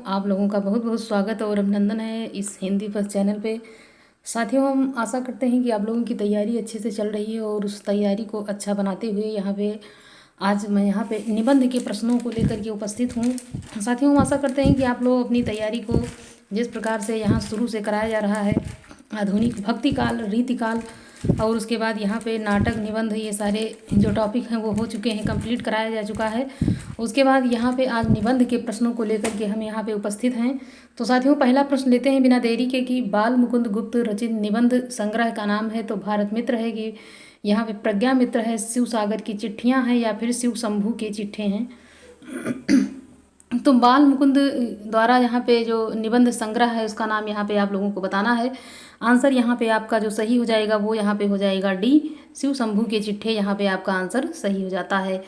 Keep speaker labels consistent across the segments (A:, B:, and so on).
A: आप लोगों का बहुत बहुत स्वागत और अभिनंदन है इस हिंदी फर्स्ट चैनल पे। साथियों, हम आशा करते हैं कि आप लोगों की तैयारी अच्छे से चल रही है और उस तैयारी को अच्छा बनाते हुए यहाँ पे आज मैं यहाँ पे निबंध के प्रश्नों को लेकर के उपस्थित हूँ। साथियों, हम आशा करते हैं कि आप लोग अपनी तैयारी को जिस प्रकार से यहाँ शुरू से कराया जा रहा है, आधुनिक भक्ति काल, रीतिकाल और उसके बाद यहाँ पे नाटक, निबंध, ये सारे जो टॉपिक हैं वो हो चुके हैं, कंप्लीट कराया जा चुका है। उसके बाद यहाँ पे आज निबंध के प्रश्नों को लेकर के हम यहाँ पे उपस्थित हैं। तो साथियों, पहला प्रश्न लेते हैं बिना देरी के कि बाल मुकुंद गुप्त रचित निबंध संग्रह का नाम है तो भारत मित्र है कि यहाँ पे प्रज्ञा मित्र है, शिव सागर की चिट्ठियाँ हैं या फिर शिव शंभू के चिट्ठे हैं। तो बाल मुकुंद द्वारा यहाँ पे जो निबंध संग्रह है उसका नाम यहाँ पे आप लोगों को बताना है। आंसर यहाँ पे आपका जो सही हो जाएगा वो यहाँ पे हो जाएगा डी, शिव शंभू के चिट्ठे। यहाँ पे आपका आंसर सही हो जाता है।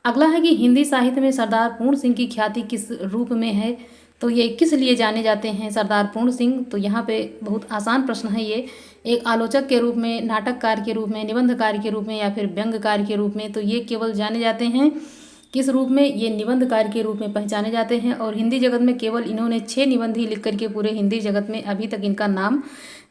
A: अगला है कि हिंदी साहित्य में सरदार पूर्ण सिंह की ख्याति किस रूप में है, तो ये किस लिए जाने जाते हैं सरदार पूर्ण सिंह। तो यहाँ पे बहुत आसान प्रश्न है ये, एक आलोचक के रूप में, नाटककार के रूप में, निबंधकार के रूप में या फिर व्यंग्यकार के रूप में। तो ये केवल जाने जाते हैं किस रूप में, ये निबंधकार के रूप में पहचाने जाते हैं। और हिंदी जगत में केवल इन्होंने 6 निबंध ही लिख करके पूरे हिंदी जगत में अभी तक इनका नाम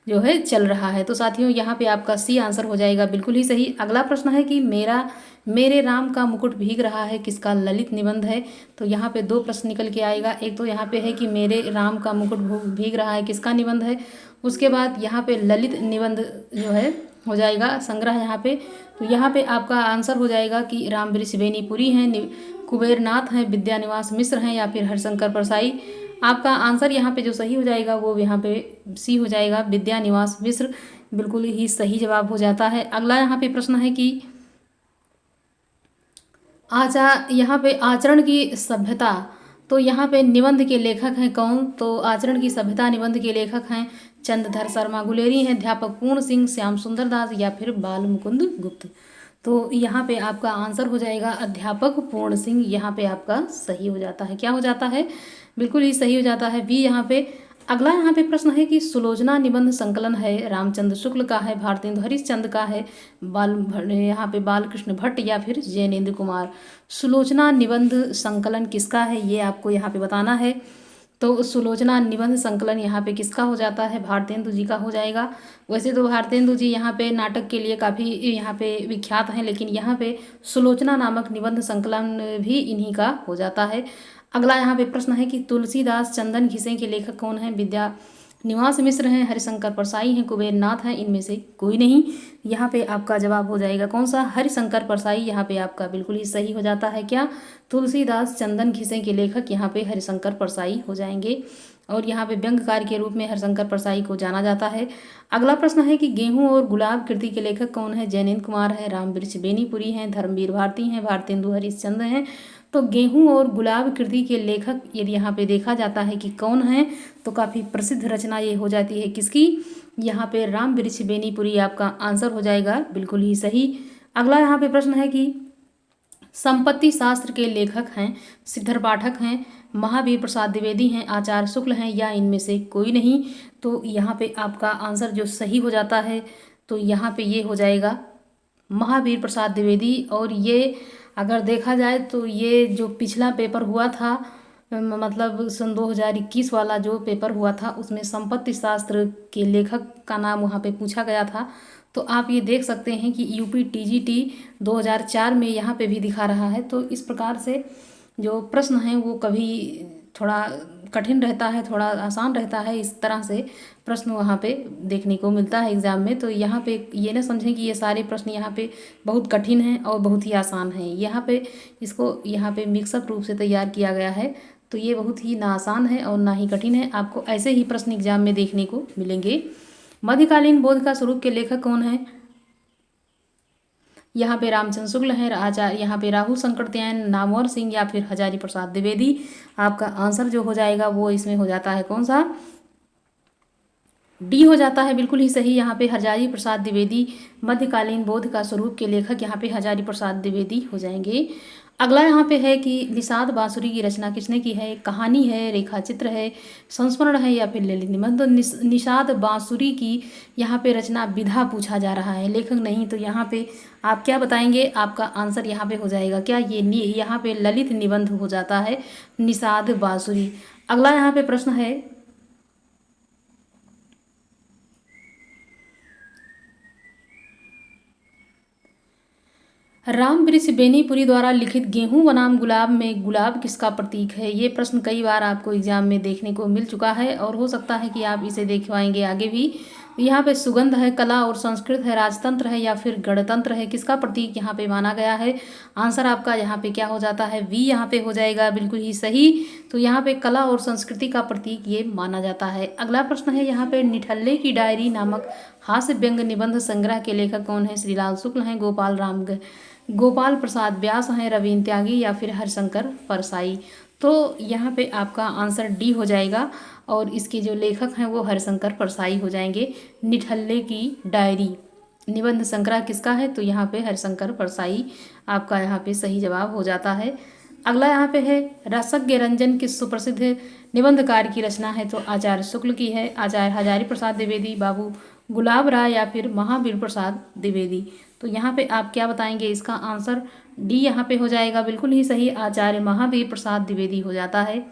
A: जो है चल रहा है। तो साथियों, यहाँ पे आपका सी आंसर हो जाएगा बिल्कुल ही सही। अगला प्रश्न है कि मेरे राम का मुकुट भीग रहा है किसका ललित निबंध है। तो यहाँ पे 2 प्रश्न निकल के आएगा। एक तो यहाँ पे है कि मेरे राम का मुकुट भीग रहा है किसका निबंध है, उसके बाद यहाँ पे ललित निबंध जो है हो जाएगा संग्रह यहाँ पे। तो यहाँ पे आपका आंसर हो जाएगा कि राम वृक्ष बेनीपुरी हैं, कुबेर नाथ हैं, विद्यानिवास मिश्र हैं या फिर हरिशंकर परसाई। आपका आंसर यहाँ पे जो सही हो जाएगा वो यहाँ पे सी हो जाएगा, विद्यानिवास मिश्र बिल्कुल ही सही जवाब हो जाता है। अगला यहाँ पे प्रश्न है कि यहाँ पे आचरण की सभ्यता, तो यहाँ पे निबंध के लेखक हैं कौन। तो आचरण की सभ्यता निबंध के लेखक हैं चंद्रधर शर्मा गुलेरी हैं, अध्यापक पूर्ण सिंह, श्याम सुंदर दास या फिर बाल मुकुंद गुप्त। तो यहाँ पे आपका आंसर हो जाएगा अध्यापक पूर्ण सिंह। यहाँ पे आपका सही हो जाता है, क्या हो जाता है, बिल्कुल ही सही हो जाता है बी यहाँ पे। अगला यहाँ पे प्रश्न है कि सुलोचना निबंध संकलन है रामचंद्र शुक्ल का है, भारतेंदु हरिश्चंद्र का है, यहाँ पे बालकृष्ण भट्ट या फिर जैनेन्द्र कुमार। सुलोचना निबंध संकलन किसका है ये आपको यहाँ पे बताना है। तो सुलोचना निबंध संकलन यहाँ पे किसका हो जाता है, भारतेंदु जी का हो जाएगा। वैसे तो भारतेंदु जी यहाँ पे नाटक के लिए काफ़ी यहाँ पे विख्यात हैं, लेकिन यहाँ पे सुलोचना नामक निबंध संकलन भी इन्हीं का हो जाता है। अगला यहाँ पे प्रश्न है कि तुलसीदास चंदन घिसे के लेखक कौन हैं। विद्यानिवास मिश्र हैं, हरिशंकर परसाई हैं, कुबेर नाथ हैं, इनमें से कोई नहीं। यहाँ पे आपका जवाब हो जाएगा कौन सा, हरिशंकर परसाई। यहाँ पे आपका बिल्कुल ही सही हो जाता है, क्या, तुलसीदास चंदन घिसे के लेखक यहाँ पे हरिशंकर परसाई हो जाएंगे। और यहाँ पे व्यंग्यकार के रूप में हरिशंकर परसाई को जाना जाता है। अगला प्रश्न है कि गेहूं और गुलाब कृति के लेखक कौन है। जैनेन्द्र कुमार है, राम वृक्ष बेनीपुरी हैं, धर्मवीर भारती हैं, भारतेंदु हरिश्चंद्र हैं। तो गेहूं और गुलाब कृति के लेखक यदि यहाँ पे देखा जाता है कि कौन है, तो काफ़ी प्रसिद्ध रचना ये हो जाती है किसकी, यहाँ पे राम वृक्ष बेनीपुरी आपका आंसर हो जाएगा बिल्कुल ही सही। अगला यहाँ पे प्रश्न है कि संपत्ति शास्त्र के लेखक हैं सिद्धर पाठक हैं, महावीर प्रसाद द्विवेदी हैं, आचार्य शुक्ल हैं या इनमें से कोई नहीं। तो यहाँ पे आपका आंसर जो सही हो जाता है तो यहाँ पे ये हो जाएगा महावीर प्रसाद द्विवेदी। और ये अगर देखा जाए तो ये जो पिछला पेपर हुआ था, मतलब सन 2021 वाला जो पेपर हुआ था, उसमें संपत्ति शास्त्र के लेखक का नाम वहाँ पे पूछा गया था। तो आप ये देख सकते हैं कि यूपी टीजीटी 2004 में यहाँ पे भी दिखा रहा है। तो इस प्रकार से जो प्रश्न हैं वो कभी थोड़ा कठिन रहता है, थोड़ा आसान रहता है, इस तरह से प्रश्न वहाँ पे देखने को मिलता है एग्ज़ाम में। तो यहाँ पे ये ना समझें कि ये सारे प्रश्न यहाँ पे बहुत कठिन हैं और बहुत ही आसान हैं। यहाँ पे इसको यहाँ पे मिक्सअप रूप से तैयार किया गया है। तो ये बहुत ही ना आसान है और ना ही कठिन है, आपको ऐसे ही प्रश्न एग्जाम में देखने को मिलेंगे। मध्यकालीन बोध का स्वरूप के लेखक कौन है। यहाँ पे रामचंद्र शुक्ल हैं, आचार्य यहाँ पे राहुल शंकरत्यायन, नामवर सिंह या फिर हजारी प्रसाद द्विवेदी। आपका आंसर जो हो जाएगा वो इसमें हो जाता है कौन सा, डी हो जाता है बिल्कुल ही सही। यहाँ पे हजारी प्रसाद द्विवेदी मध्यकालीन बोध का स्वरूप के लेखक यहाँ पे हजारी प्रसाद द्विवेदी हो जाएंगे। अगला यहाँ पे है कि निषाद बांसुरी की रचना किसने की है। कहानी है, रेखा चित्र है, संस्मरण है या फिर ललित निबंध। तो निषाद बांसुरी की यहाँ पे रचना विधा पूछा जा रहा है, लेखक नहीं। तो यहाँ पे आप क्या बताएंगे, आपका आंसर यहाँ पे हो जाएगा क्या, ये यहाँ पे ललित निबंध हो जाता है निषाद बांसुरी। अगला यहाँ पे प्रश्न है, राम वृक्ष बेनीपुरी द्वारा लिखित गेहूं बनाम गुलाब में गुलाब किसका प्रतीक है। ये प्रश्न कई बार आपको एग्जाम में देखने को मिल चुका है और हो सकता है कि आप इसे देख पाएंगे आगे भी। यहाँ पे सुगंध है, कला और संस्कृत है, राजतंत्र है या फिर गणतंत्र है, किसका प्रतीक यहाँ पे माना गया है। आंसर आपका यहाँ पे क्या हो जाता है, वी यहाँ पे हो जाएगा, बिल्कुल ही सही। तो यहाँ पे कला और संस्कृति का प्रतीक ये माना जाता है। अगला प्रश्न है यहाँ पे, निठल्ले की डायरी नामक हास्य व्यंग निबंध संग्रह के लेखक कौन है। श्रीलाल शुक्ल हैं, गोपाल प्रसाद व्यास हैं, रवीन्द्र त्यागी या फिर हरिशंकर परसाई। तो यहाँ पे आपका आंसर डी हो जाएगा और इसके जो लेखक हैं वो हरिशंकर परसाई हो जाएंगे। निठल्ले की डायरी निबंध संग्रह किसका है, तो यहाँ पे हरिशंकर परसाई आपका यहाँ पे सही जवाब हो जाता है। अगला यहाँ पे है, रसज्ञ रंजन किस सुप्रसिद्ध निबंधकार की रचना है, तो आचार्य शुक्ल की है, आचार्य हजारी प्रसाद द्विवेदी, बाबू गुलाब राय या फिर महावीर प्रसाद द्विवेदी। तो यहाँ पे आप क्या बताएंगे, इसका आंसर डी यहाँ पे हो जाएगा, बिल्कुल ही सही, आचार्य महावीर प्रसाद द्विवेदी हो जाता है।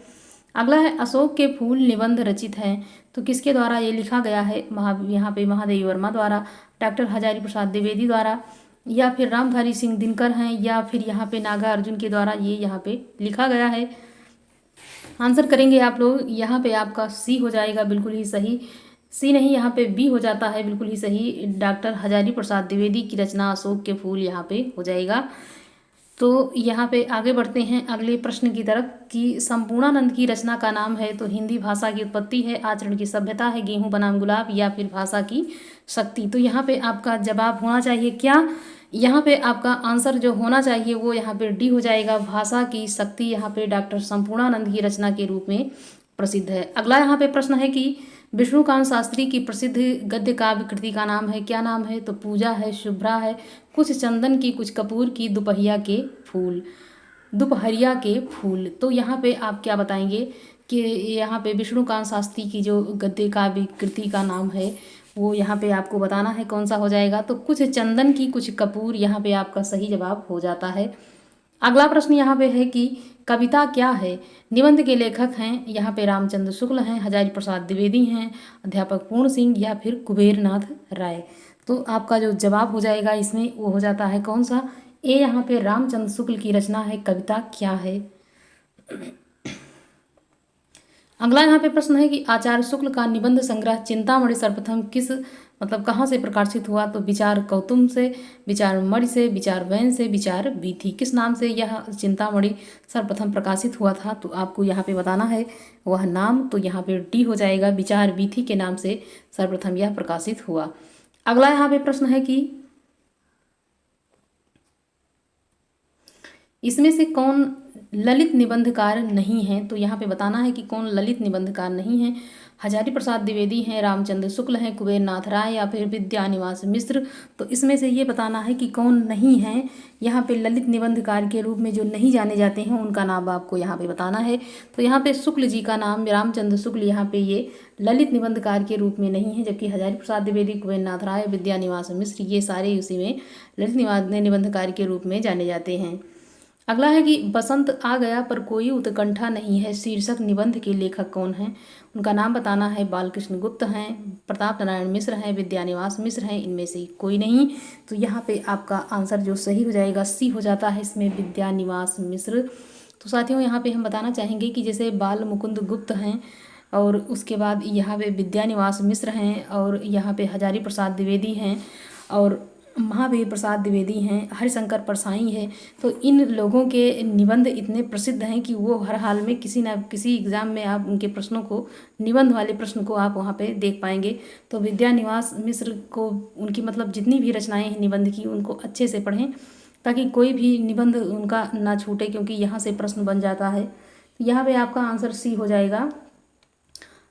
A: अगला है, अशोक के फूल निबंध रचित है, तो किसके द्वारा ये लिखा गया है। यहाँ पे महादेवी वर्मा द्वारा, डॉक्टर हजारी प्रसाद द्विवेदी द्वारा या फिर रामधारी सिंह दिनकर हैं या फिर यहाँ पे नागा अर्जुन के द्वारा ये यहाँ पे लिखा गया है। आंसर करेंगे आप लोग, यहाँ पे आपका सी हो जाएगा, बिल्कुल ही सही। सी नहीं, यहाँ पे बी हो जाता है, बिल्कुल ही सही। डॉक्टर हजारी प्रसाद द्विवेदी की रचना अशोक के फूल यहाँ पे हो जाएगा। तो यहाँ पे आगे बढ़ते हैं अगले प्रश्न की तरफ कि संपूर्णानंद की रचना का नाम है, तो हिंदी भाषा की उत्पत्ति है, आचरण की सभ्यता है, गेहूं बनाम गुलाब या फिर भाषा की शक्ति। तो यहाँ पे आपका जवाब होना चाहिए क्या, यहाँ पे आपका आंसर जो होना चाहिए वो यहाँ पे डी हो जाएगा, भाषा की शक्ति यहाँ पे डॉक्टर संपूर्णानंद की रचना के रूप में प्रसिद्ध है। अगला यहाँ पे प्रश्न है कि विष्णुकांत शास्त्री की प्रसिद्ध गद्य काव्य कृति का नाम है, क्या नाम है, तो पूजा है, शुभ्रा है, कुछ चंदन की कुछ कपूर की, दोपहरिया के फूल। तो यहाँ पे आप क्या बताएंगे कि यहाँ पे विष्णुकांत शास्त्री की जो गद्य काव्य कृति का नाम है वो यहाँ पे आपको बताना है कौन सा हो जाएगा। तो कुछ चंदन की कुछ कपूर यहाँ पे आपका सही जवाब हो जाता है। अगला प्रश्न यहाँ पे है कि कविता क्या है। निबंध के लेखक हैं यहाँ पे रामचंद्र शुक्ल हैं, हजारी प्रसाद द्विवेदी हैं, अध्यापक पूर्ण सिंह या फिर कुबेरनाथ राय। तो आपका जो जवाब हो जाएगा इसमें वो हो जाता है कौन सा, ए यहाँ पे रामचंद्र शुक्ल की रचना है कविता क्या है। अगला यहाँ पे प्रश्न है कि आचार्य शुक्ल का निबंध संग्रह चिंतामणि सर्वप्रथम किस कहाँ से प्रकाशित हुआ, तो विचार कौतुम से, विचार मणि से, विचार वैन से, विचार वीथी, किस नाम से यह चिंतामणि सर्वप्रथम प्रकाशित हुआ था। तो आपको यहाँ पे बताना है वह नाम, तो यहाँ पे डी हो जाएगा, विचार वीथी के नाम से सर्वप्रथम यह प्रकाशित हुआ। अगला यहाँ पे प्रश्न है कि इसमें से कौन ललित निबंधकार नहीं है, तो यहाँ पे बताना है कि कौन ललित निबंधकार नहीं है। हजारी प्रसाद द्विवेदी हैं, रामचंद्र शुक्ल हैं, कुबेरनाथ राय या फिर विद्यानिवास मिश्र। तो इसमें से ये बताना है कि कौन नहीं है, यहाँ पे ललित निबंधकार के रूप में जो नहीं जाने जाते हैं उनका नाम आपको यहाँ पे बताना है। तो यहाँ पे शुक्ल जी का नाम, रामचंद्र शुक्ल, यहाँ पे ये ललित निबंधकार के रूप में नहीं है, जबकि हजारी प्रसाद द्विवेदी, कुबेरनाथ राय, विद्यानिवास मिश्र ये सारे उसी में ललित निबंधकार के रूप में जाने जाते हैं। अगला है कि बसंत आ गया पर कोई उत्कंठा नहीं है शीर्षक निबंध के लेखक कौन हैं, उनका नाम बताना है। बालकृष्ण गुप्त हैं, प्रताप नारायण मिश्र हैं, विद्यानिवास मिश्र हैं, इनमें से कोई नहीं। तो यहाँ पे आपका आंसर जो सही हो जाएगा सी हो जाता है, इसमें विद्यानिवास मिश्र। तो साथियों यहाँ पे हम बताना चाहेंगे कि जैसे बाल मुकुंद गुप्त हैं और उसके बाद यहाँ पे विद्यानिवास मिश्र हैं और यहाँ पे हजारी प्रसाद द्विवेदी हैं और महावीर प्रसाद द्विवेदी हैं, हरिशंकर परसाई हैं। तो इन लोगों के निबंध इतने प्रसिद्ध हैं कि वो हर हाल में किसी न किसी एग्ज़ाम में आप उनके प्रश्नों को, निबंध वाले प्रश्न को आप वहाँ पे देख पाएंगे। तो विद्यानिवास मिश्र को उनकी जितनी भी रचनाएं हैं निबंध की उनको अच्छे से पढ़ें ताकि कोई भी निबंध उनका ना छूटे, क्योंकि यहाँ से प्रश्न बन जाता है। तो यहाँ पर आपका आंसर सी हो जाएगा।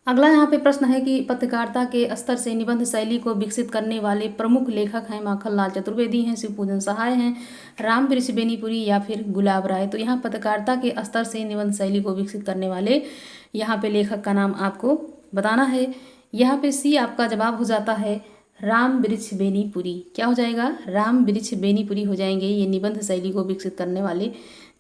A: अगला यहाँ पे प्रश्न है कि पत्रकारिता के स्तर से निबंध शैली को विकसित करने वाले प्रमुख लेखक हैं। माखनलाल चतुर्वेदी हैं, शिवपूजन सहाय हैं, राम वृक्ष बेनीपुरी या फिर गुलाब राय। तो यहाँ पत्रकारिता के स्तर से निबंध शैली को विकसित करने वाले यहाँ पे लेखक का नाम आपको बताना है। यहाँ पे सी आपका जवाब हो जाता है राम वृक्ष बेनीपुरी। क्या हो जाएगा, राम वृक्ष बेनीपुरी हो जाएंगे। ये निबंध शैली को विकसित करने वाले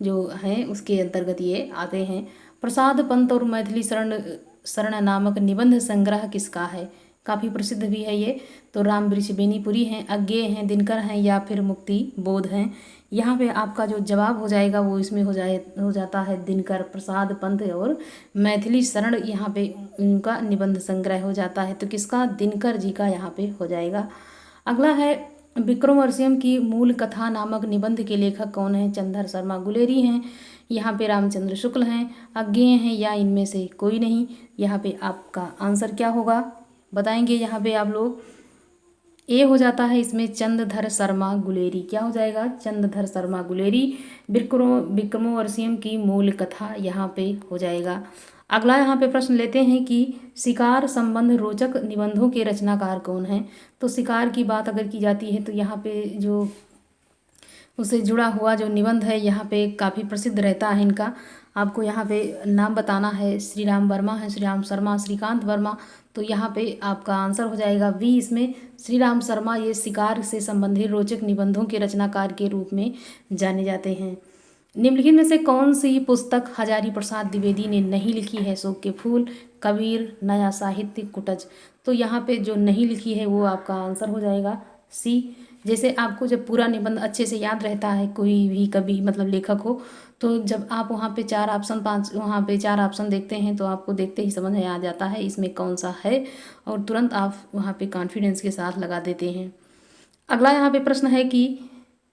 A: जो हैं उसके अंतर्गत ये आते हैं। प्रसाद पंत और मैथिली शरण शरण नामक निबंध संग्रह किसका है? काफ़ी प्रसिद्ध भी है ये। तो राम वृक्ष बेनीपुरी हैं, अज्ञेय हैं, दिनकर हैं या फिर मुक्ति बोध हैं। यहाँ पे आपका जो जवाब हो जाएगा वो इसमें हो जाता है दिनकर, प्रसाद पंत और मैथिली शरण, यहाँ पे उनका निबंध संग्रह हो जाता है। तो किसका? दिनकर जी का यहाँ पे हो जाएगा। अगला है विक्रमोर्वशीयम की मूल कथा नामक निबंध के लेखक कौन हैं? चंद्रधर शर्मा गुलेरी हैं, यहाँ पे रामचंद्र शुक्ल हैं, अज्ञेय हैं या इनमें से कोई नहीं। यहाँ पे आपका आंसर क्या होगा बताएंगे यहाँ पे आप लोग। ए हो जाता है इसमें चंद्रधर शर्मा गुलेरी। क्या हो जाएगा? चंद्रधर शर्मा गुलेरी। विक्रमोर्वशीयम की मूल कथा यहाँ पे हो जाएगा। अगला यहाँ पे प्रश्न लेते हैं कि शिकार संबंध रोचक निबंधों के रचनाकार कौन हैं? तो शिकार की बात अगर की जाती है तो यहाँ पे जो उससे जुड़ा हुआ जो निबंध है यहाँ पे काफ़ी प्रसिद्ध रहता है इनका। आपको यहाँ पे नाम बताना है। श्री राम वर्मा है, श्री राम शर्मा, श्रीकांत वर्मा। तो यहाँ पे आपका आंसर हो जाएगा वी इसमें श्री राम शर्मा। ये शिकार से संबंधित रोचक निबंधों के रचनाकार के रूप में जाने जाते हैं। निम्नलिखित में से कौन सी पुस्तक हजारी प्रसाद द्विवेदी ने नहीं लिखी है? शोक के फूल, कबीर, नया साहित्य, कुटज। तो यहाँ पे जो नहीं लिखी है वो आपका आंसर हो जाएगा सी। जैसे आपको जब पूरा निबंध अच्छे से याद रहता है, कोई भी कभी मतलब लेखक हो, तो जब आप वहाँ पे 4 ऑप्शन 5 वहाँ पे 4 ऑप्शन देखते हैं तो आपको देखते ही समझ में आ जाता है इसमें कौन सा है, और तुरंत आप वहाँ पे कॉन्फिडेंस के साथ लगा देते हैं। अगला यहाँ पे प्रश्न है कि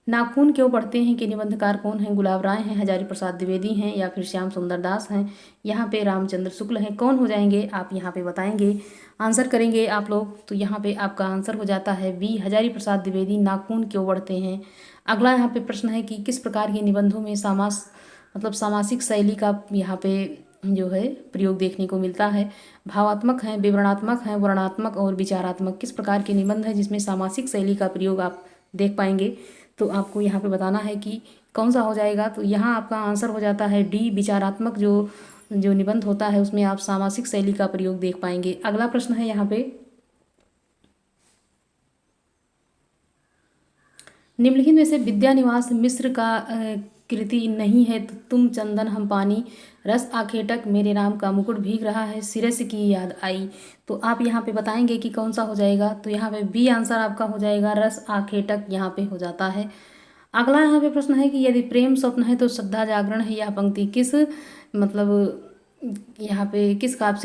A: नाखून क्यों पढ़ते हैं कि निबंधकार कौन हैं? गुलाब राय हैं, हजारी प्रसाद द्विवेदी हैं या फिर श्याम सुंदर दास हैं, यहाँ पे रामचंद्र शुक्ल हैं। कौन हो जाएंगे आप यहाँ पे बताएंगे, आंसर करेंगे आप लोग। तो यहाँ पे आपका आंसर हो जाता है बी हजारी प्रसाद द्विवेदी। नाखून क्यों पढ़ते हैं। अगला यहाँ पे प्रश्न है कि किस प्रकार के निबंधों में सामासिक शैली का यहाँ पे जो है प्रयोग देखने को मिलता है? भावात्मक हैं, विवरणात्मक हैं, वर्णनात्मक और विचारात्मक। किस प्रकार के निबंध है जिसमें सामासिक शैली का प्रयोग आप देख पाएंगे? तो आपको यहाँ पे बताना है कि कौन सा हो जाएगा। तो यहाँ आपका आंसर हो जाता है डी विचारात्मक। जो निबंध होता है उसमें आप सामासिक शैली का प्रयोग देख पाएंगे। अगला प्रश्न है यहाँ पे, निम्नलिखित में से विद्यानिवास मिश्र का कृति नहीं है तो तुम चंदन हम पानी, रस आखेटक, मेरे राम का मुकुट भीग रहा है, सिरस की याद आई। तो आप यहाँ पे बताएंगे कि कौन सा हो जाएगा। तो यहाँ पे बी आंसर आपका हो जाएगा, रस आखेटक यहाँ पे हो जाता है। अगला यहाँ पे प्रश्न है कि यदि प्रेम स्वप्न है तो श्रद्धा जागरण है। यह पंक्ति किस मतलब यहाँ पे किस काव्य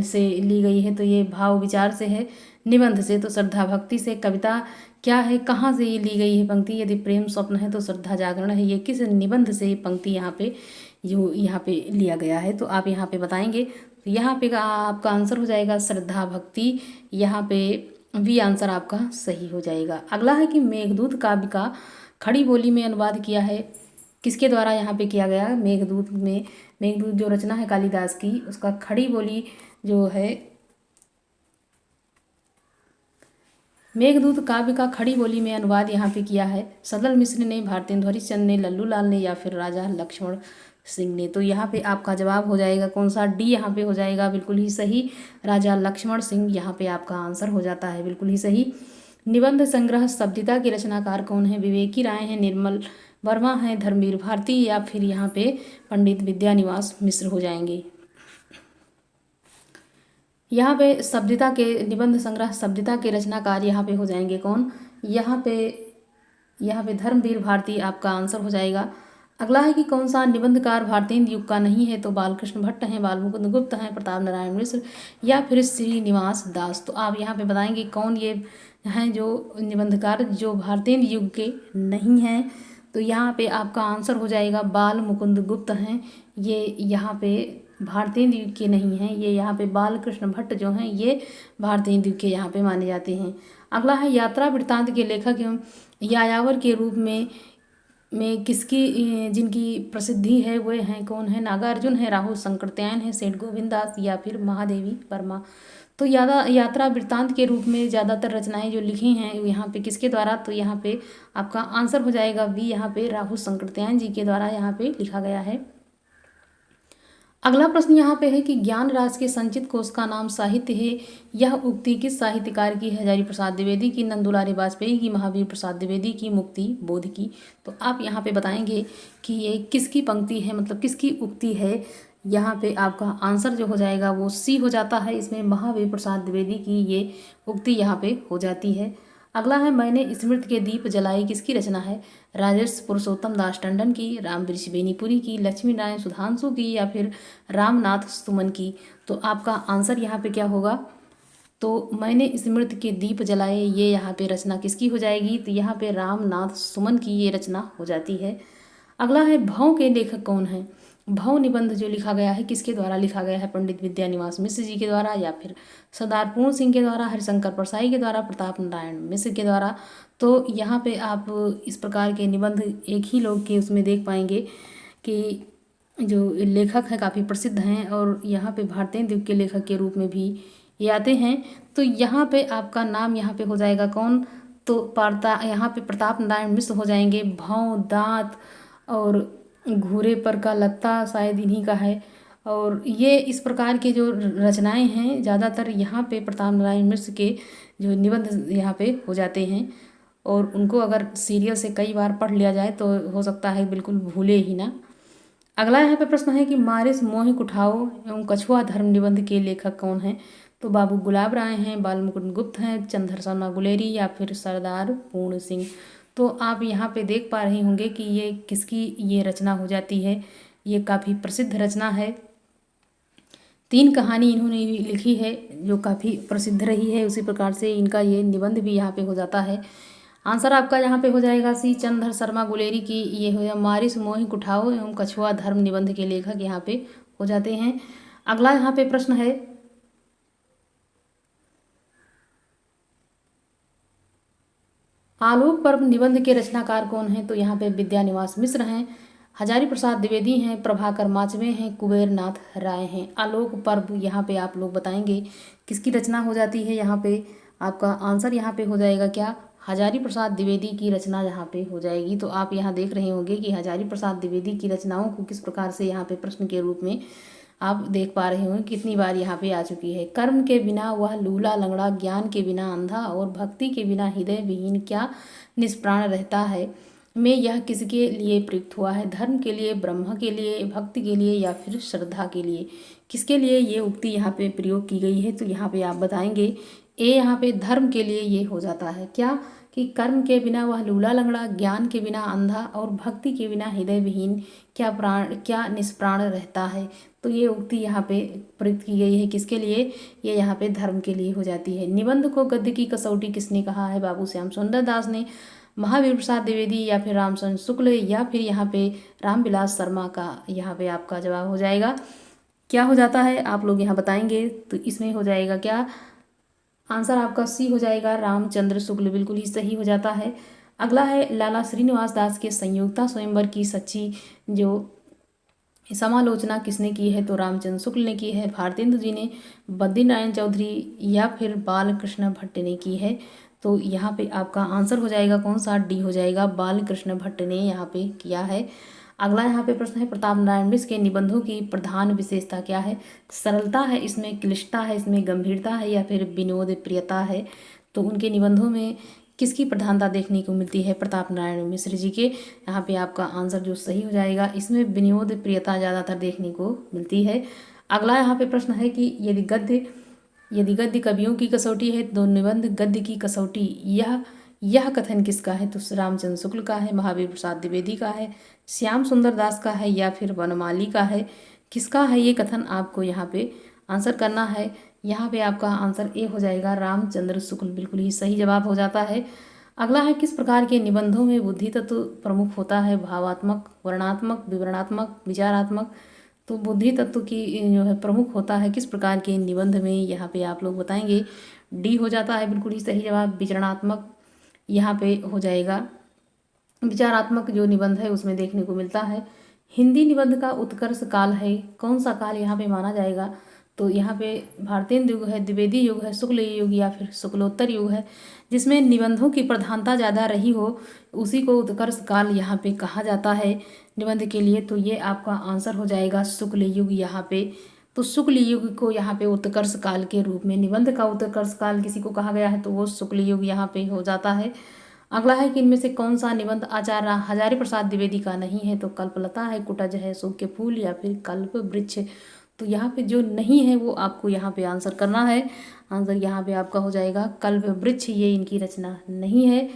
A: से ली गई है? तो ये भाव विचार से है, निबंध से तो श्रद्धा भक्ति से, कविता क्या है, कहाँ से ये ली गई है पंक्ति? यदि प्रेम स्वप्न है तो श्रद्धा जागरण है, ये किस निबंध से पंक्ति यहाँ पे लिया गया है? तो आप यहाँ पे बताएंगे। तो यहाँ पे आपका आंसर हो जाएगा श्रद्धा भक्ति। यहाँ पे वी आंसर आपका सही हो जाएगा। अगला है कि मेघदूत काव्य का खड़ी बोली में अनुवाद किया है किसके द्वारा यहाँ पे किया गया? मेघदूत जो रचना है कालिदास की, उसका खड़ी बोली जो है मेघदूत काव्य का खड़ी बोली में अनुवाद यहाँ पे किया है सदल मिश्र ने, भारतेंदु हरिश्चंद्र ने, लल्लू लाल ने या फिर राजा लक्ष्मण सिंह ने। तो यहाँ पे आपका जवाब हो जाएगा कौन सा? डी यहाँ पे हो जाएगा बिल्कुल ही सही, राजा लक्ष्मण सिंह यहाँ पे आपका आंसर हो जाता है बिल्कुल ही सही। निबंध संग्रह शब्दिता के रचनाकार कौन है? विवेकी राय हैं, निर्मल वर्मा हैं, धर्मवीर भारती या फिर यहाँ पे पंडित विद्यानिवास मिश्र हो जाएंगे। यहाँ पे शब्दिता के निबंध संग्रह शब्दिता के रचनाकार यहाँ पे हो जाएंगे कौन? यहाँ पे धर्मवीर भारती आपका आंसर हो जाएगा। अगला है कि कौन सा निबंधकार भारतेंदु युग का नहीं है? तो बालकृष्ण भट्ट हैं, बालमुकुंद गुप्त हैं, प्रताप नारायण मिश्र या फिर श्रीनिवास दास। तो आप यहाँ पे बताएंगे कौन ये हैं जो निबंधकार जो भारतेंदु युग के नहीं हैं? तो यहाँ पे आपका आंसर हो जाएगा बाल मुकुंद गुप्त हैं। ये यहाँ पे भारतेंदु युग के नहीं हैं, ये यहाँ पे बालकृष्ण भट्ट जो हैं ये भारतेंदु युग के यहाँ पे माने जाते हैं। अगला है यात्रा वृत्तांत के लेखक एवं यायावर के रूप में जिनकी प्रसिद्धि है वे हैं कौन है? नागार्जुन है, राहुल शंकरत्यायन है, सेठ गोविंद दास या फिर महादेवी वर्मा। तो यात्रा वृत्तांत के रूप में ज़्यादातर रचनाएं जो लिखी हैं यहाँ पे किसके द्वारा? तो यहाँ पे आपका आंसर हो जाएगा वी, यहाँ पे राहुल शंकरत्यायन जी के द्वारा यहाँ पे लिखा गया है। अगला प्रश्न यहाँ पे है कि ज्ञान राज के संचित कोश का नाम साहित्य है। यह उक्ति किस साहित्यकार की है? हजारी प्रसाद द्विवेदी की, नंदुलारी वाजपेयी की, महावीर प्रसाद द्विवेदी की, मुक्ति बोध की। तो आप यहाँ पे बताएंगे कि ये किसकी पंक्ति है, मतलब किसकी उक्ति है? यहाँ पे आपका आंसर जो हो जाएगा वो सी हो जाता है। इसमें महावीर प्रसाद द्विवेदी की ये उक्ति यहाँ पे हो जाती है। अगला है मैंने स्मृति के दीप जलाए, किसकी रचना है? राजेश पुरुषोत्तम दास टंडन की, रामवृक्ष बेनीपुरी की, लक्ष्मी नारायण सुधांशु की या फिर रामनाथ सुमन की। तो आपका आंसर यहाँ पे क्या होगा? तो मैंने स्मृति के दीप जलाए, ये यहाँ पे रचना किसकी हो जाएगी? तो यहाँ पे रामनाथ सुमन की ये रचना हो जाती है। अगला है भौं के लेखक कौन है? भौं निबंध जो लिखा गया है किसके द्वारा लिखा गया है? पंडित विद्यानिवास मिश्र जी के द्वारा या फिर सरदार पूर्ण सिंह के द्वारा, हरिशंकर परसाई के द्वारा, प्रताप नारायण मिश्र के द्वारा। तो यहाँ पे आप इस प्रकार के निबंध एक ही लोग के उसमें देख पाएंगे कि जो लेखक हैं काफ़ी प्रसिद्ध हैं और यहाँ पे भारतीय द्वीप के लेखक के रूप में भी ये आते हैं। तो यहाँ पे आपका नाम यहाँ पे हो जाएगा कौन? तो पारता यहाँ पे प्रताप नारायण मिश्र हो जाएंगे। भौं, दांत और घूरे पर का लत्ता शायद इन्हीं का है। और ये इस प्रकार के जो रचनाएं हैं ज़्यादातर यहाँ पे प्रताप नारायण मिश्र के जो निबंध यहाँ पे हो जाते हैं और उनको अगर सीरियल से कई बार पढ़ लिया जाए तो हो सकता है बिल्कुल भूले ही ना। अगला यहाँ पे प्रश्न है कि मारिस मोहि कुठाओ एवं कछुआ धर्म निबंध के लेखक कौन हैं? तो बाबू गुलाब राय हैं, बाल मुकुंद गुप्त हैं, चंद्र शर्मा गुलेरी या फिर सरदार पूर्ण सिंह। तो आप यहाँ पे देख पा रहे होंगे कि ये किसकी ये रचना हो जाती है। ये काफ़ी प्रसिद्ध रचना है। 3 कहानी इन्होंने लिखी है जो काफ़ी प्रसिद्ध रही है, उसी प्रकार से इनका ये निबंध भी यहाँ पे हो जाता है। आंसर आपका यहाँ पे हो जाएगा सी, चंद्र शर्मा गुलेरी की ये हो मारिस मोहि कुठाओ एवं कछुआ धर्म निबंध के लेखक यहाँ पे हो जाते हैं। अगला यहाँ पे प्रश्न है आलोक पर्व निबंध के रचनाकार कौन हैं? तो यहाँ पे विद्यानिवास मिश्र हैं, हजारी प्रसाद द्विवेदी हैं, प्रभाकर माचवे हैं, कुबेर नाथ राय हैं। आलोक पर्व यहाँ पे आप लोग बताएंगे किसकी रचना हो जाती है? यहाँ पे आपका आंसर यहाँ पे हो जाएगा क्या? हजारी प्रसाद द्विवेदी की रचना यहाँ पे हो जाएगी। तो आप यहाँ देख रहे होंगे कि हजारी प्रसाद द्विवेदी की रचनाओं को किस प्रकार से यहाँ पे प्रश्न के रूप में आप देख पा रहे होंगे कितनी बार यहाँ पे आ चुकी है। कर्म के बिना वह लूला लंगड़ा, ज्ञान के बिना अंधा और भक्ति के बिना हृदय विहीन क्या निष्प्राण रहता है। में यह किसके लिए प्रयुक्त हुआ है? धर्म के लिए, ब्रह्म के लिए, भक्ति के लिए या फिर श्रद्धा के लिए? किसके लिए ये उक्ति यहाँ पे प्रयोग की गई है? तो यहाँ पे आप बताएंगे ए यहाँ पे धर्म के लिए ये हो जाता है क्या कि कर्म के बिना वह लूला लंगड़ा, ज्ञान के बिना अंधा और भक्ति के बिना हृदय विहीन क्या निष्प्राण रहता है। तो ये उक्ति यहाँ पे प्रयुक्त की गई है किसके लिए? ये यहाँ पे धर्म के लिए हो जाती है। निबंध को गद्य की कसौटी किसने कहा है? बाबू श्याम सुंदर दास ने, महावीर प्रसाद द्विवेदी या फिर रामचंद्र शुक्ल या फिर यहाँ पे रामविलास शर्मा का यहाँ पे आपका जवाब हो जाएगा। क्या हो जाता है आप लोग यहाँ बताएंगे? तो इसमें हो जाएगा क्या? आंसर आपका सी हो जाएगा, रामचंद्र शुक्ल बिल्कुल ही सही हो जाता है। अगला है लाला श्रीनिवास दास के संयुक्ता स्वयंवर की सच्ची जो समालोचना किसने की है? तो रामचंद्र शुक्ल ने की है, भारतेंदु जी ने, बद्रीनारायण चौधरी या फिर बालकृष्ण भट्ट ने की है। तो यहाँ पे आपका आंसर हो जाएगा कौन सा? डी हो जाएगा, बालकृष्ण भट्ट ने यहाँ पे किया है। अगला यहाँ पे प्रश्न है प्रताप नारायण मिश्र के निबंधों की प्रधान विशेषता क्या है? सरलता है, इसमें क्लिष्टता है, इसमें गंभीरता है या फिर विनोद प्रियता है। तो उनके निबंधों में किसकी प्रधानता देखने को मिलती है? प्रताप नारायण मिश्र जी के। यहाँ पे आपका आंसर जो सही हो जाएगा, इसमें विनोद प्रियता ज़्यादातर देखने को मिलती है। अगला यहाँ पे प्रश्न है कि यदि गद्य कवियों की कसौटी है तो निबंध गद्य की कसौटी यह कथन किसका है? तो रामचंद्र शुक्ल का है, महावीर प्रसाद द्विवेदी का है, श्याम सुंदर दास का है या फिर वनमाली का है? किसका है ये कथन? आपको यहाँ पे आंसर करना है। यहाँ पे आपका आंसर ए हो जाएगा, रामचंद्र शुक्ल बिल्कुल ही सही जवाब हो जाता है। अगला है किस प्रकार के निबंधों में बुद्धि तत्व प्रमुख होता है? भावात्मक, वर्णनात्मक, विवरणात्मक, विचारात्मक। तो बुद्धि तत्व की जो है प्रमुख होता है किस प्रकार के निबंध में? यहाँ पे आप लोग बताएंगे। डी हो जाता है बिल्कुल ही सही जवाब, विचरणात्मक यहाँ पे हो जाएगा। विचारात्मक जो निबंध है उसमें देखने को मिलता है। हिंदी निबंध का उत्कर्ष काल है, कौन सा काल यहाँ पे माना जाएगा? तो यहाँ पे भारतेंदु युग है, द्विवेदी युग है, शुक्ल युग या फिर शुक्लोत्तर युग है। जिसमें निबंधों की प्रधानता ज़्यादा रही हो उसी को उत्कर्ष काल यहाँ पे कहा जाता है निबंध के लिए। तो ये आपका आंसर हो जाएगा शुक्ल युग यहाँ पे। तो शुक्ल युग को यहाँ पे उत्कर्ष काल के रूप में, निबंध का उत्कर्ष काल किसी को कहा गया है तो वो शुक्ल युग यहाँ पे हो जाता है। अगला है कि इनमें से कौन सा निबंध आचार्य हजारी प्रसाद द्विवेदी का नहीं है। तो कल्पलता है, कुटज है, अशोक के फूल या फिर कल्प वृक्ष। तो यहाँ पे जो नहीं है वो आपको यहाँ पे आंसर करना है। आंसर यहाँ पे आपका हो जाएगा कल्प वृक्ष, ये इनकी रचना नहीं है।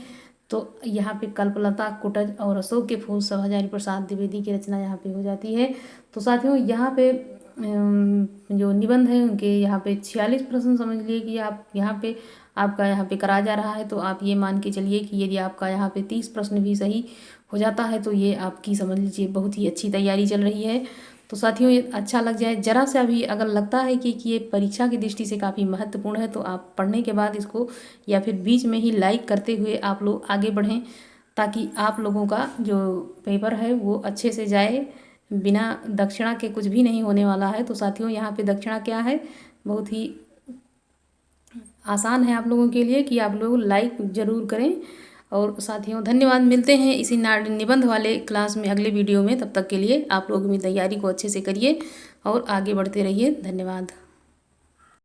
A: तो यहाँ पे कल्पलता, कुटज और अशोक के फूल सब हजारी प्रसाद द्विवेदी की रचना यहाँ पे हो जाती है। तो साथियों यहाँ पे जो निबंध है उनके यहाँ पे 46 प्रश्न समझ लिए कि आप यहाँ पे आपका यहाँ पे करा जा रहा है। तो आप ये मान के चलिए कि यदि आपका यहाँ पे 30 प्रश्न भी सही हो जाता है तो ये आपकी समझ लीजिए बहुत ही अच्छी तैयारी चल रही है। तो साथियों ये अच्छा लग जाए जरा सा भी अगर लगता है कि ये परीक्षा की दृष्टि से काफ़ी महत्वपूर्ण है तो आप पढ़ने के बाद इसको या फिर बीच में ही लाइक करते हुए आप लोग आगे बढ़ें, ताकि आप लोगों का जो पेपर है वो अच्छे से जाए, बिना दक्षिणा के कुछ भी नहीं होने वाला है। तो साथियों यहाँ पे दक्षिणा क्या है, बहुत ही आसान है आप लोगों के लिए कि आप लोग लाइक ज़रूर करें। और साथियों धन्यवाद, मिलते हैं इसी निबंध वाले क्लास में अगले वीडियो में। तब तक के लिए आप लोग अपनी तैयारी को अच्छे से करिए और आगे बढ़ते रहिए। धन्यवाद।